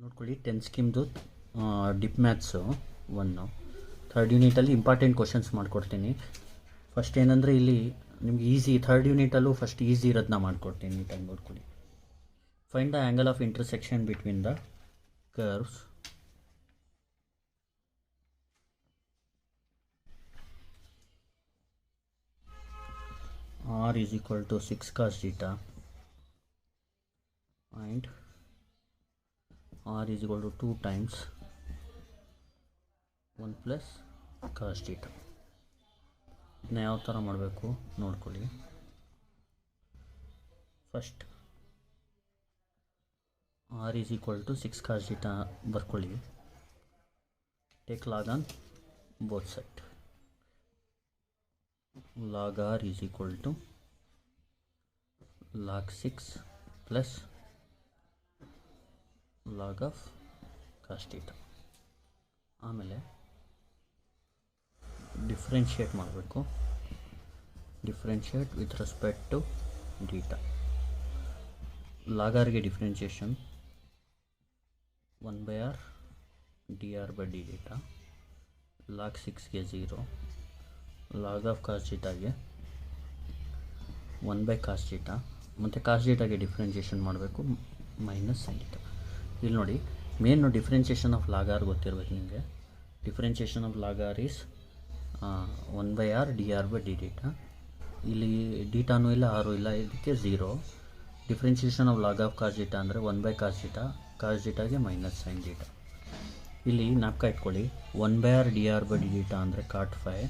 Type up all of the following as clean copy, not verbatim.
ನೋಡ್ಕೊಳ್ಳಿ 10th ಸ್ಕೀಮ್ದು dip maths one third ಯೂನಿಟಲ್ಲಿ ಇಂಪಾರ್ಟೆಂಟ್ ಕ್ವಶನ್ಸ್ ಮಾಡಿಕೊಡ್ತೀನಿ. ಫಸ್ಟ್ ಏನಂದರೆ ಇಲ್ಲಿ ನಿಮ್ಗೆ ಈಸಿ, ಥರ್ಡ್ ಯೂನಿಟಲ್ಲೂ ಫಸ್ಟ್ ಈಸಿ ಇರೋದನ್ನ ಮಾಡಿಕೊಡ್ತೀನಿ. ನೀಟಾಗಿ ನೋಡ್ಕೊಳ್ಳಿ. Find the angle of intersection between the curves r is equal to 6 cos theta and r is equal to 2 times 1 plus cos theta. ಇದನ್ನ ಯಾವ ಥರ ಮಾಡಬೇಕು ನೋಡ್ಕೊಳ್ಳಿ. First r is equal to 6 cos theta ಬರ್ಕೊಳ್ಳಿ. Take log on both side. log r is equal to log 6 plus log of cos theta. ಆಮೇಲೆ differentiate ಮಾಡಬೇಕು. Differentiate with respect to theta. ಲಾಗಾರ್ಗೆ differentiation 1/r dr/dθ. log 6ಗೆ 0. log of cos thetaಗೆ 1/cos theta. ಮತ್ತು cos thetaಗೆ differentiation ಮಾಡಬೇಕು minus sin theta. ಇಲ್ಲಿ ನೋಡಿ, main differentiation of log r ಗೊತ್ತಿರಬೇಕು ನಿಮಗೆ. Differentiation of log r is 1/r dr/dθ. ಇಲ್ಲಿ ಡೀಟಾನೂ ಇಲ್ಲ ಆರು ಇಲ್ಲ, ಇದಕ್ಕೆ 0. Differentiation of log of cos theta ಅಂದರೆ 1/cos theta. cos thetaಗೆ ಮೈನಸ್ sin theta. ಇಲ್ಲಿ ಜ್ಞಾಪಕ ಇಟ್ಕೊಳ್ಳಿ, 1/r dr/dθ ಅಂದರೆ cot 5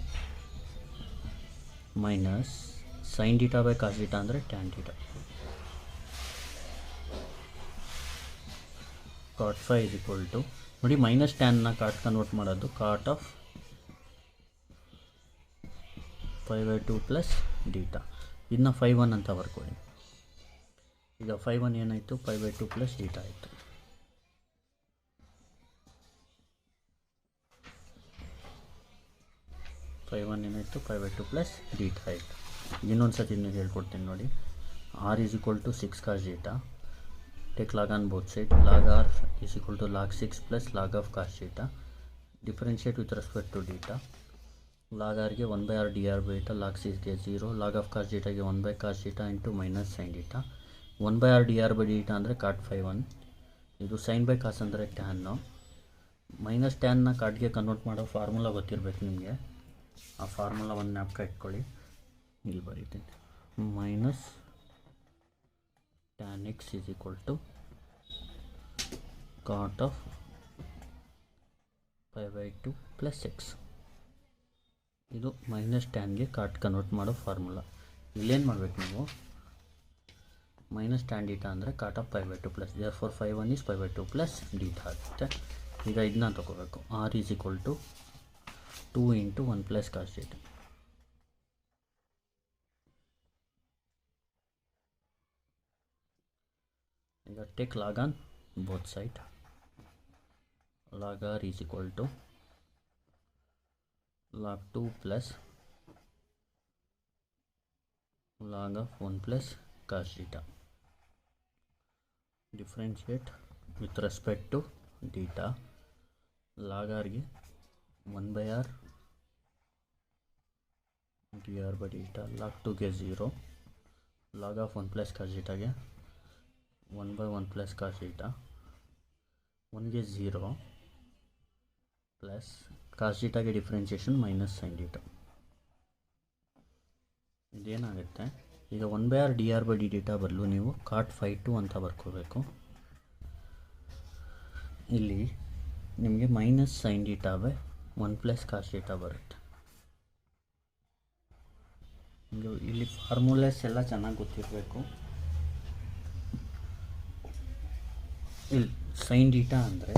minus sin theta/cos theta ಅಂದರೆ tan theta. cot 5 is equal to, ನೋಡಿ ಮೈನಸ್ ಟ್ಯಾನ್ನ ಕಾಟ್ ಕನ್ವರ್ಟ್ ಮಾಡೋದು cot of 5/2 ಪ್ಲಸ್ ಡೀಟಾ. ಇದನ್ನ 5/1 ಅಂತ ಬರ್ಕೊಳ್ಳಿ. ಈಗ 5/1 ಏನಾಯಿತು, 5/2 ಪ್ಲಸ್ ಡೀಟಾ ಆಯಿತು. ಏನಾಯಿತು, 5/2 ಪ್ಲಸ್ ಡೀಟಾ ಆಯಿತು. ಇನ್ನೊಂದು ಸತಿ ನೀವು ಹೇಳ್ಕೊಡ್ತೀನಿ ನೋಡಿ. r is equal to 6 cos theta. Take log on both sides. log r is equal to log 6 plus log of cos theta. Differentiate with respect to theta. log r ಗೆ 1/r dr/theta. log 6ಗೆ 0. log of cos theta ಗೆ 1/cos theta into minus sin theta. 1/r dr/dθ ಅಂದರೆ cot 5/1. ಇದು sin/cos ಅಂದರೆ tan. Minus ಟ್ಯಾನ್ನ ಕಾಟ್ಗೆ convert ಮಾಡೋ formula ಗೊತ್ತಿರಬೇಕು ನಿಮಗೆ. ಆ ಫಾರ್ಮುಲಾವನ್ನು ಜ್ಞಾಪಕ ಇಟ್ಕೊಳ್ಳಿ. ಇಲ್ಲಿ ಬರೀತೀನಿ. Minus tan x is equal to cot of 5/2 plus x. ಇದು ಮೈನಸ್ ಟ್ಯಾನ್ಗೆ ಕಾಟ್ ಕನ್ವರ್ಟ್ ಮಾಡೋ ಫಾರ್ಮುಲಾ. ಇಲ್ಲೇನು ಮಾಡಬೇಕು ನೀವು, ಮೈನಸ್ ಟ್ಯಾನ್ ಡೀಟಾ ಅಂದರೆ cot of 5/2 plus, therefore 5/1 is 5/2 plus theta ಆಗುತ್ತೆ. ಈಗ ಇದನ್ನ ತಗೋಬೇಕು. r is equal to 2 into 1 plus cos theta. ಈಗ take log on both side. log r is equal to log 2 plus log of 1 plus cos theta. Differentiate with respect to theta. log r ಗೆ 1/r dr/dθ. log 2ಗೆ 0. log of 1 plus cos theta ಗೆ 1/1 plus cos theta. 1ಗೆ 0 plus cos thetaಗೆ differentiation minus sin theta. ಇದೇನಾಗುತ್ತೆ, ಈಗ 1/r dr/dθ ಬದಲು ನೀವು cot 5/2 ಅಂತ ಬರ್ಕೋಬೇಕು. ಇಲ್ಲಿ ನಿಮಗೆ minus sin theta/1 plus cos theta ಬರುತ್ತೆ. ಇಲ್ಲಿ ಫಾರ್ಮುಲಾಸ್ ಎಲ್ಲ ಚೆನ್ನಾಗಿ ಗೊತ್ತಿರಬೇಕು. ಇಲ್ಲಿ sin theta ಅಂದರೆ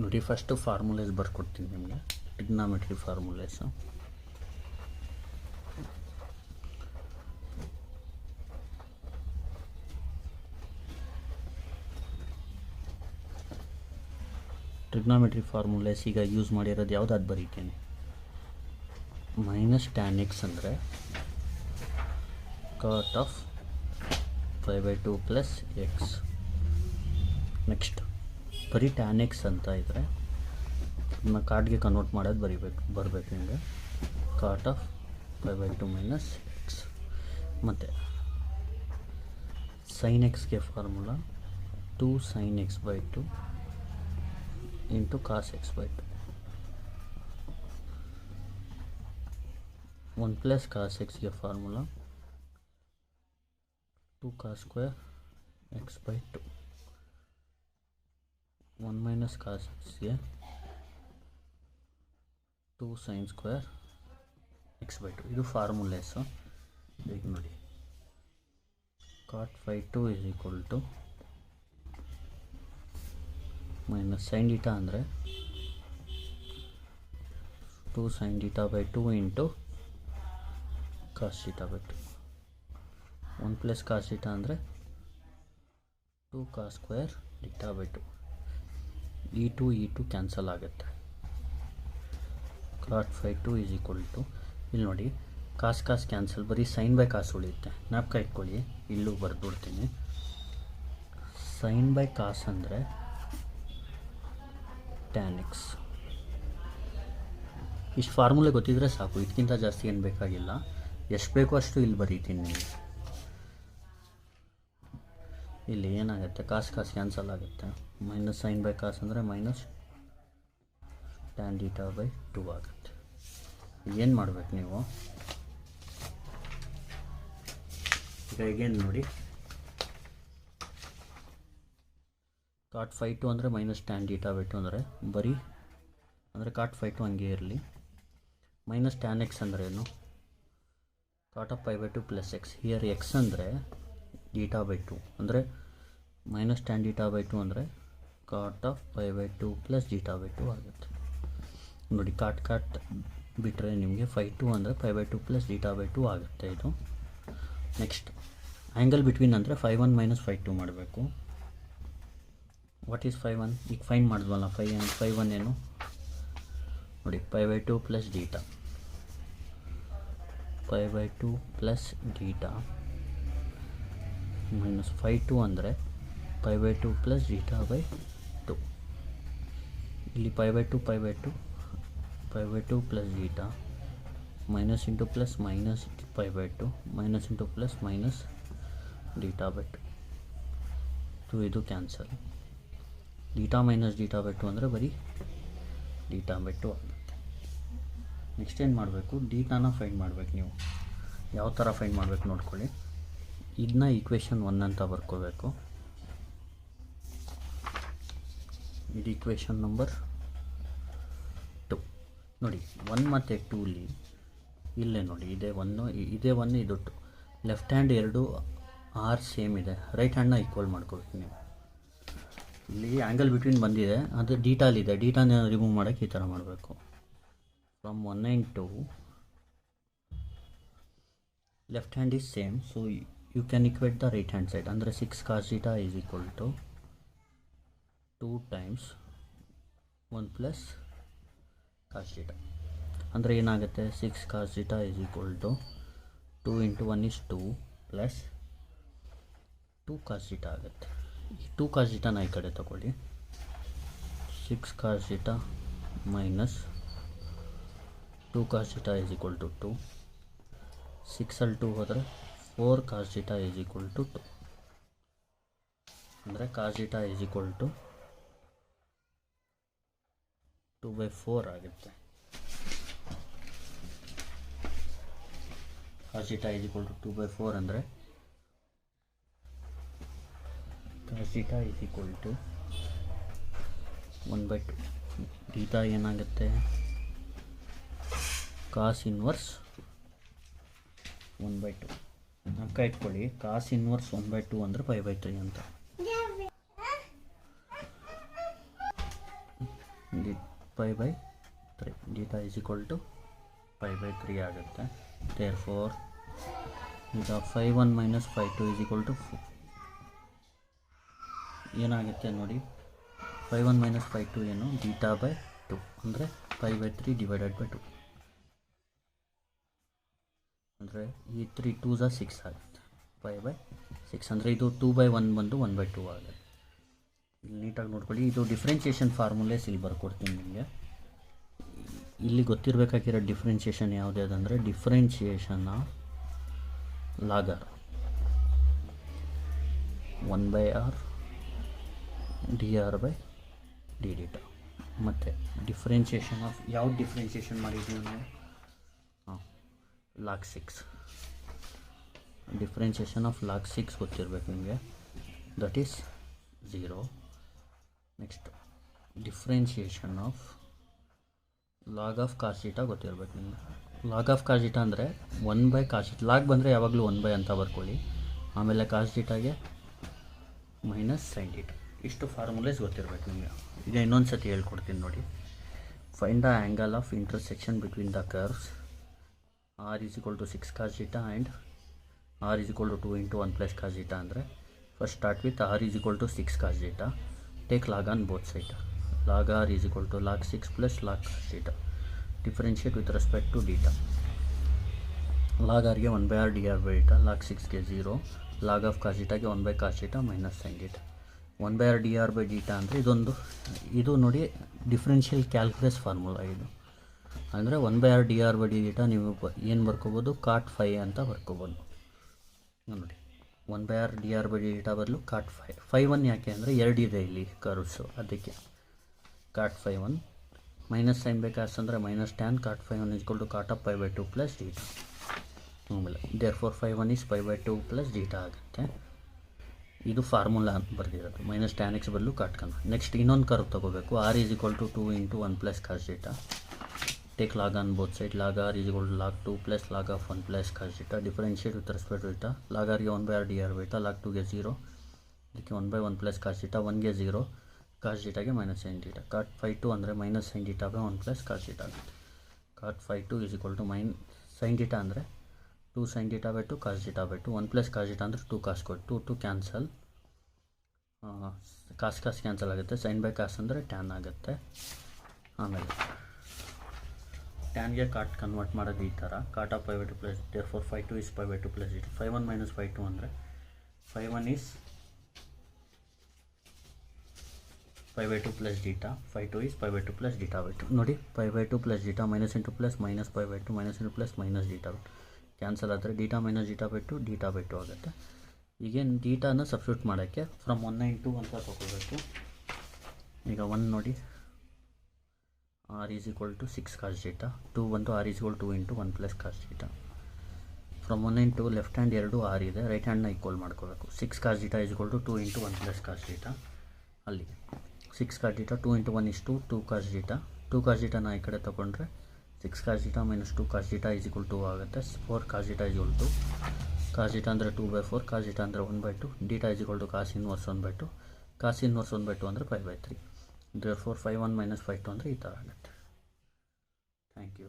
ನೋಡಿ, ಫಸ್ಟು ಫಾರ್ಮುಲೇಸ್ ಬರ್ಕೊಡ್ತೀನಿ ನಿಮಗೆ. ಟ್ರಿಗ್ನಾಮೆಟ್ರಿ ಫಾರ್ಮುಲೇಸು. ಟ್ರಿಗ್ನಾಮೆಟ್ರಿ ಫಾರ್ಮುಲೇಸ್ ಈಗ ಯೂಸ್ ಮಾಡಿರೋದು ಯಾವುದಾದ್ರು ಬರೀತೀನಿ. ಮೈನಸ್ ಟ್ಯಾನ್ ಎಕ್ಸ್ ಅಂದರೆ cot of 5/2 plus x next ಬರೀ ಟ್ಯಾನ್ ಎಕ್ಸ್ ಅಂತ ಇದ್ದರೆ ಅದನ್ನ ಕಾರ್ಡ್ಗೆ ಕನ್ವರ್ಟ್ ಮಾಡೋದು ಬರಬೇಕು ನಿಮಗೆ. Cot of 5/2 minus x. ಮತ್ತು ಸೈನ್ ಎಕ್ಸ್ಗೆ formula 2 sin x/2 into cos x/2. 1 plus cos ಎಕ್ಸ್ಗೆ formula 2 cos square x/2. 1 minus cos ಎಕ್ಸ್ಗೆ 2 sin ಸ್ಕ್ವೇರ್ x/2. ಇದು ಫಾರ್ಮುಲೇಸು. ಈಗ ನೋಡಿ, cot 5/2 is equal to minus sine theta ಅಂದರೆ 2 sin θ/2 into cos θ/2. 1 plus cos θ ಅಂದರೆ 2 cos square θ/2. ಈ two cancel ಆಗುತ್ತೆ. cot 5/2 is equal to, ಇಲ್ಲಿ ನೋಡಿ ಕಾಸ್ ಕ್ಯಾನ್ಸಲ್, ಬರೀ ಸೈನ್ ಬೈ ಕಾಸ್ ಉಳಿಯುತ್ತೆ. ಜ್ಞಾಪಕ ಇಟ್ಕೊಳ್ಳಿ, ಇಲ್ಲೂ ಬರೆದ್ಬಿಡ್ತೀನಿ. ಸೈನ್ ಬೈ ಕಾಸ್ ಅಂದರೆ ಟ್ಯಾನ್ ಎಕ್ಸ್. ಇಷ್ಟು ಫಾರ್ಮುಲೆ ಗೊತ್ತಿದ್ರೆ ಸಾಕು, ಇದಕ್ಕಿಂತ ಜಾಸ್ತಿ ಏನು ಬೇಕಾಗಿಲ್ಲ. ಎಷ್ಟು ಬೇಕೋ ಅಷ್ಟು ಇಲ್ಲಿ ಬರೀತೀನಿ ನಿಮಗೆ. ಇಲ್ಲಿ ಏನಾಗುತ್ತೆ, ಕಾಸ್ ಕ್ಯಾನ್ಸಲ್ ಆಗುತ್ತೆ. ಮೈನಸ್ ಸೈನ್ ಬೈ ಕಾಸ್ ಅಂದರೆ ಮೈನಸ್ ಟ್ಯಾನ್ θ/2 ಆಗುತ್ತೆ. ಏನು ಮಾಡಬೇಕು ನೀವು ಈಗ ಈಗೇನು ನೋಡಿ, cot 5/2 ಅಂದರೆ ಮೈನಸ್ ಟ್ಯಾನ್ θ/2 ಅಂದರೆ ಬರೀ ಅಂದರೆ cot 5/2 ಹಂಗೆ ಇರಲಿ. ಮೈನಸ್ ಟ್ಯಾನ್ ಎಕ್ಸ್ ಅಂದರೆ ಏನು, cot of 5/2 plus X. Here X ಅಂದರೆ θ/2 ಅಂದರೆ ಮೈನಸ್ ಟ್ಯಾನ್ θ/2 ಅಂದರೆ cot of 5/2 ಪ್ಲಸ್ θ/2 ಆಗುತ್ತೆ. ನೋಡಿ, ಕಾಟ್ ಬಿಟ್ಟರೆ ನಿಮಗೆ 5/2 ಅಂದರೆ 5/2 ಪ್ಲಸ್ θ/2 ಆಗುತ್ತೆ ಇದು. ನೆಕ್ಸ್ಟ್ ಆ್ಯಂಗಲ್ ಬಿಟ್ವೀನ್ ಅಂದರೆ 5/1 ಮೈನಸ್ 5/2 ಮಾಡಬೇಕು. What is 5/1? ಈಗ ಫೈನ್ ಮಾಡಿದ್ವಲ್ಲ, 5/1 ಏನು ನೋಡಿ, 5/2 ಪ್ಲಸ್ θ, 5/2 ಪ್ಲಸ್ θ ಮೈನಸ್ 5/2 ಅಂದರೆ 5/2 ಪ್ಲಸ್ θ/2. ಇಲ್ಲಿ 5/2 plus θ minus into plus minus 5/2 minus into plus minus θ/2. ಇದು ಕ್ಯಾನ್ಸಲ್. θ ಮೈನಸ್ θ/2 ಅಂದರೆ ಬರೀ θ/2 ಆಗುತ್ತೆ. ನೆಕ್ಸ್ಟ್ ಏನು ಮಾಡಬೇಕು, θನ ಫೈಂಡ್ ಮಾಡಬೇಕು. ನೀವು ಯಾವ ಥರ ಫೈಂಡ್ ಮಾಡಬೇಕು ನೋಡ್ಕೊಳ್ಳಿ. ಇದನ್ನ ಈಕ್ವೇಷನ್ 1 ಅಂತ ಬರ್ಕೋಬೇಕು. ಇದು ಈಕ್ವೇಷನ್ ನಂಬರ್ 2. ನೋಡಿ, 1 ಮತ್ತು 2 ಇಲ್ಲೇ ನೋಡಿ, ಇದೇ 1 ಇದು 2. ಲೆಫ್ಟ್ ಹ್ಯಾಂಡ್ 2 ಆರ್ ಸೇಮ್ ಇದೆ, ರೈಟ್ ಹ್ಯಾಂಡ್ನ ಈಕ್ವಲ್ ಮಾಡ್ಕೋಬೇಕು ನೀವು. ಇಲ್ಲಿ ಆ್ಯಂಗಲ್ ಬಿಟ್ವೀನ್ ಬಂದಿದೆ, ಅದು ಡೀಟಾಲಿದೆ. ಡೀಟಾನ ರಿಮೂವ್ ಮಾಡೋಕ್ಕೆ ಈ ಥರ ಮಾಡಬೇಕು. From 1 and 2 left hand is same, so you can equate the right hand side. ಅಂದರೆ 6 cos θ is equal to 2 times 1 plus cos θ. ಅಂದರೆ ಏನಾಗುತ್ತೆ, 6 cos θ is equal to 2 into 1 is 2 plus 2 cos θ ಆಗುತ್ತೆ. ಈ 2 cos θನ ಈ ಕಡೆ ತಗೊಳ್ಳಿ. 6 cos θ minus 2 cos θ is equal to 2. 6 2 ಹೋದರೆ 4 cos θ is equal to 2. ಅಂದರೆ cos θ ಈಸ್ ಈಕ್ವಲ್ ಟು 2/4 ಆಗುತ್ತೆ. cos θ ಈಸ್ ಈಕ್ವಲ್ ಟು 2/4 ಅಂದರೆ cos θ ಈಸ್ ಈಕ್ವಲ್ ಟು 1/2. θ ಏನಾಗುತ್ತೆ, ಕಾಸ್ ಇನ್ವರ್ಸ್ 1/2. ಅಕ್ಕ ಇಟ್ಕೊಳ್ಳಿ, ಕಾಸ್ ಇನ್ವರ್ಸ್ 1/2 ಅಂದರೆ 5/3 ಅಂತ. 5/3 θ ಈಸ್ ಈಕ್ವಲ್ ಟು 5/3 ಆಗುತ್ತೆ. ದೇರ್ಫೋರ್ ಈಗ 5/1 ಮೈನಸ್ 5/2 ಈಸ್ ಈಕ್ವಲ್ ಟು 4 ಏನಾಗುತ್ತೆ ನೋಡಿ. 5/1 ಮೈನಸ್ 5/2 ಏನು, θ/2 ಅಂದರೆ 5/3 ಡಿವೈಡೆಡ್ ಬೈ 2 ಅಂದರೆ ಈ 3 2s 6 ಆಗುತ್ತೆ. 5/6 ಅಂದರೆ ಇದು 2/1 ಬಂದು 1/2 ಆಗುತ್ತೆ. ಇಲ್ಲಿ ನೀಟಾಗಿ ನೋಡ್ಕೊಳ್ಳಿ. ಇದು ಡಿಫ್ರೆನ್ಷಿಯೇಷನ್ ಫಾರ್ಮುಲೇಸ್ ಇಲ್ಲಿ ಬರ್ಕೊಡ್ತೀನಿ ನಿಮಗೆ. ಇಲ್ಲಿ ಗೊತ್ತಿರಬೇಕಾಗಿರೋ ಡಿಫ್ರೆನ್ಷಿಯೇಷನ್ ಯಾವುದೇ ಅದಂದರೆ differentiation of logger 1/r dr/dθ. ಮತ್ತು ಡಿಫ್ರೆನ್ಷಿಯೇಷನ್ ಆಫ್ ಯಾವ್ದು ಡಿಫ್ರೆನ್ಷಿಯೇಷನ್ ಮಾಡಿದ್ದೀವಿ ನಾವು? log 6. ಡಿಫ್ರೆನ್ಷಿಯೇಷನ್ ಆಫ್ log 6 ಗೊತ್ತಿರಬೇಕು ನಿಮಗೆ, that is 0. Next differentiation of log of cos theta ಗೊತ್ತಿರಬೇಕು ನಿಮಗೆ. ಲಾಗ್ ಆಫ್ ಕಾಸ್ ಥೀಟಾ ಅಂದರೆ 1/cos θ. ಲಾಗ್ ಬಂದರೆ ಯಾವಾಗಲೂ 1 ಅಂತ ಬರ್ಕೊಳ್ಳಿ. ಆಮೇಲೆ ಕಾಸ್ ಥೀಟಾಗೆ -sin θ. ಇಷ್ಟು ಫಾರ್ಮುಲೇಸ್ ಗೊತ್ತಿರಬೇಕು ನಿಮಗೆ. ಈಗ ಇನ್ನೊಂದು ಸತಿ ಹೇಳ್ಕೊಡ್ತೀನಿ ನೋಡಿ. Find the angle of intersection between the curves r is equal to 6 cos θ and r is equal to 2 into 1 plus cos θ. ಅಂದರೆ first start with r is equal to 6 cos θ. Take log on both side. log r is equal to log 6 plus log cos θ. Differentiate with respect to theta. log r ಗೆ 1/r dr/θ, log 6 ಗೆ 0, log of cos θ ಗೆ 1/cos θ - sin θ. 1/r dr/dθ ಅಂದರೆ ಇದು ನೋಡಿ differential calculus formula ಇದು. ಅಂದರೆ 1/r dr/dθ ನೀವು ಏನು ಬರ್ಕೋಬೋದು, cot phi ಅಂತ ಬರ್ಕೋಬೋದು ನೋಡಿ. 1/r dr/dθ ಬದಲು cot phi. phi 1 ಯಾಕೆ ಅಂದರೆ 2 ಇದೆ ಇಲ್ಲಿ ಕರ್ವ್ಸು, ಅದಕ್ಕೆ cot phi 1 minus sin by cos ಅಂದರೆ -tan cot phi 1 = cot of π/2 plus θ. ಆಮೇಲೆ therefore phi 1 is π/2 ಪ್ಲಸ್ θ ಆಗುತ್ತೆ. ಇದು ಫಾರ್ಮುಲಾ ಅಂತ ಬರೆದಿರೋದು. -tan x ಬದಲು cot ಕನ್. ನೆಕ್ಸ್ಟ್ ಇನ್ನೊಂದು ಕರ್ವ್ ತೊಗೋಬೇಕು. r is equal to 2 into 1 plus cos θ. Take log on both side. log r is equal to log 2 plus log of 1 plus cos θ. Differentiate with respect to θ. log r ಗೆ 1/r dr/θ, log 2 ಗೆ 0, ಇದಕ್ಕೆ 1/1 plus cos θ, 1 ಗೆ 0, cos θ ಗೆ -sin θ. cot phi 2 ಅಂದರೆ -sin θ 1 plus cos θ ಆಗುತ್ತೆ. cot phi 2 is equal to sin θ ಅಂದರೆ 2 sin θ 2 cos θ 2, 1 plus cos θ ಅಂದರೆ 2 cos ಕೊಟ್ಟು 2 ಕ್ಯಾನ್ಸಲ್, ಕಾಸ್ ಕ್ಯಾನ್ಸಲ್ ಆಗುತ್ತೆ. sin by cos ಅಂದರೆ tan ಆಗುತ್ತೆ. ಆಮೇಲೆ ಟ್ಯಾನ್ಗೆ ಕಾಟ್ ಕನ್ವರ್ಟ್ ಮಾಡೋದು ಈ ಥರ, cot of π/2 plus therefore phi 2 is π/2 plus θ. phi 1 minus phi 2 ಅಂದರೆ phi 1 is π/2 plus θ, phi 2 is π/2 plus θ/2. ನೋಡಿ π/2 plus θ minus into plus minus π/2 minus into plus minus θ cancel ಆದರೆ θ minus θ/2 θ/2 ಆಗುತ್ತೆ. ಈಗೇನು θನ ಸಬ್ಸ್ಟಿಟ್ಯೂಟ್ ಮಾಡೋಕ್ಕೆ ಫ್ರಮ್ 192 ಅಂತ ತೊಗೋಬೇಕು. ಈಗ 1 ನೋಡಿ, r is equal to 6 cos θ, 2 ಬಂತು, r is equal to 2 into 1 plus cos θ. From 192 left hand 2 r ಇದೆ, ರೈಟ್ ಹ್ಯಾಂಡ್ನ ಈಕ್ವಲ್ ಮಾಡ್ಕೋಬೇಕು. 6 cos θ is equal to 2 into 1 plus cos θ. ಅಲ್ಲಿ 6 cos θ 2 into 1 is 2 cos θ. 2 cos θನ ಈ ಕಡೆ ತೊಗೊಂಡ್ರೆ 6 cos θ minus 2 cos θ is equal to ಆಗುತ್ತೆ. 4 cos θ is equal to cos θ ಅಂದರೆ 2/4, cos θ ಅಂದರೆ 1/2, θ is equal to cos inverse 1/2, cos inverse 1/2 ಅಂದರೆ π/3. therefore phi 1 minus phi 2 ಅಂದರೆ ಈ ಥರ ಆಗುತ್ತೆ. Thank you.